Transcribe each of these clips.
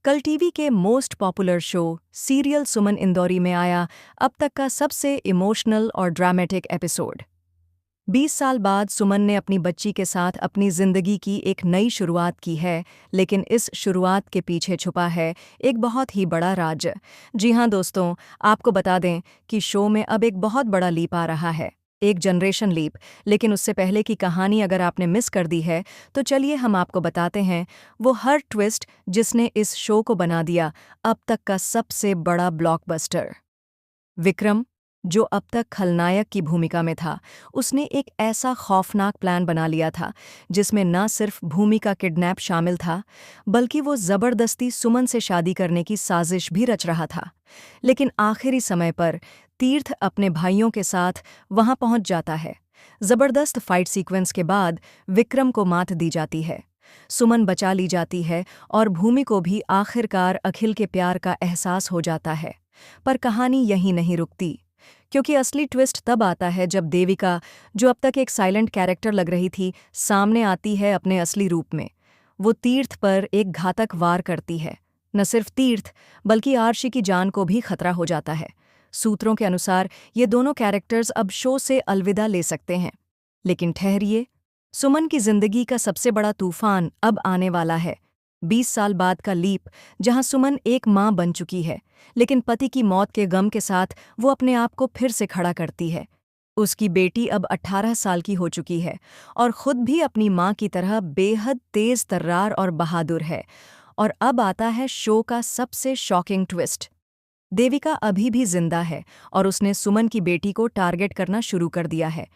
कल टीवी के most popular show serial सुमन इंदौरी में आया अब तक का सबसे इमोशनल और ड्रामेटिक एपिसोड। 20 साल बाद सुमन ने अपनी बच्ची के साथ अपनी जिंदगी की एक नई शुरुआत की है, लेकिन इस शुरुआत के पीछे छुपा है एक बहुत ही बड़ा राज। जी हाँ दोस्तों, आपको बता दें कि शो में अब एक बहुत बड़ा लीप आ रहा है, एक जनरेशन लीप। लेकिन उससे पहले की कहानी अगर आपने मिस कर दी है तो चलिए हम आपको बताते हैं वो हर ट्विस्ट जिसने इस शो को बना दिया अब तक का सबसे बड़ा ब्लॉकबस्टर। विक्रम, जो अब तक खलनायक की भूमिका में था, उसने एक ऐसा खौफनाक प्लान बना लिया था जिसमें न सिर्फ भूमि का किडनैप शामिल था, बल्कि वो जबरदस्ती सुमन से शादी करने की साजिश भी रच रहा था। लेकिन आखिरी समय पर तीर्थ अपने भाइयों के साथ वहां पहुंच जाता है। जबरदस्त फाइट सीक्वेंस के बाद विक्रम को मात दी जाती है, सुमन बचा ली जाती है और भूमि को भी आखिरकार अखिल के प्यार का एहसास हो जाता है। पर कहानी यहीं नहीं रुकती, क्योंकि असली ट्विस्ट तब आता है जब देविका, जो अब तक एक साइलेंट कैरेक्टर लग रही थी, सामने आती है अपने असली रूप में। वो तीर्थ पर एक घातक वार करती है। न सिर्फ तीर्थ, बल्कि आरशी की जान को भी खतरा हो जाता है। सूत्रों के अनुसार ये दोनों कैरेक्टर्स अब शो से अलविदा ले सकते हैं। लेकिन ठहरिए, सुमन की जिंदगी का सबसे बड़ा तूफान अब आने वाला है। 20 साल बाद का लीप, जहां सुमन एक मां बन चुकी है, लेकिन पति की मौत के गम के साथ वो अपने आप को फिर से खड़ा करती है। उसकी बेटी अब 18 साल की हो चुकी है और खुद भी अपनी मां की तरह बेहद तेज तर्रार और बहादुर है। और अब आता है शो का सबसे शॉकिंग ट्विस्ट। देविका अभी भी जिंदा है और उसने सुमन की बेटी को टारगेट करना शुरू कर दिया है।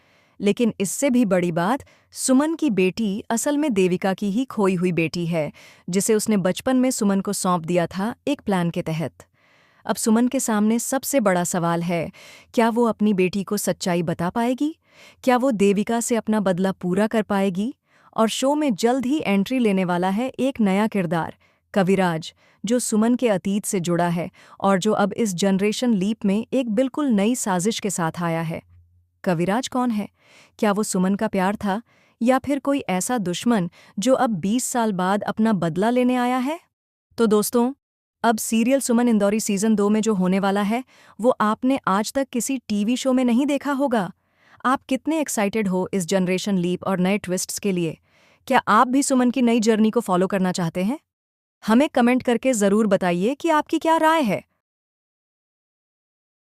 लेकिन इससे भी बड़ी बात, सुमन की बेटी असल में देविका की ही खोई हुई बेटी है, जिसे उसने बचपन में सुमन को सौंप दिया था एक प्लान के तहत। अब सुमन के सामने सबसे बड़ा सवाल है, क्या वो अपनी बेटी को सच्चाई बता पाएगी? क्या वो देविका से अपना बदला पूरा कर पाएगी? और शो में जल्द ही एंट्री लेने वाला है एक नया किरदार, कविराज, जो सुमन के अतीत से जुड़ा है और जो अब इस जनरेशन लीप में एक बिल्कुल नई साजिश के साथ आया है। कविराज कौन है? क्या वो सुमन का प्यार था, या फिर कोई ऐसा दुश्मन जो अब 20 साल बाद अपना बदला लेने आया है? तो दोस्तों, अब सीरियल सुमन इंदौरी सीजन 2 में जो होने वाला है, वो आपने आज तक किसी टीवी शो में नहीं देखा होगा। आप कितने एक्साइटेड हो इस जनरेशन लीप और नए ट्विस्ट्स के लिए? क्या आप भी सुमन की नई जर्नी को फॉलो करना चाहते हैं? हमें कमेंट करके ज़रूर बताइए कि आपकी क्या राय है।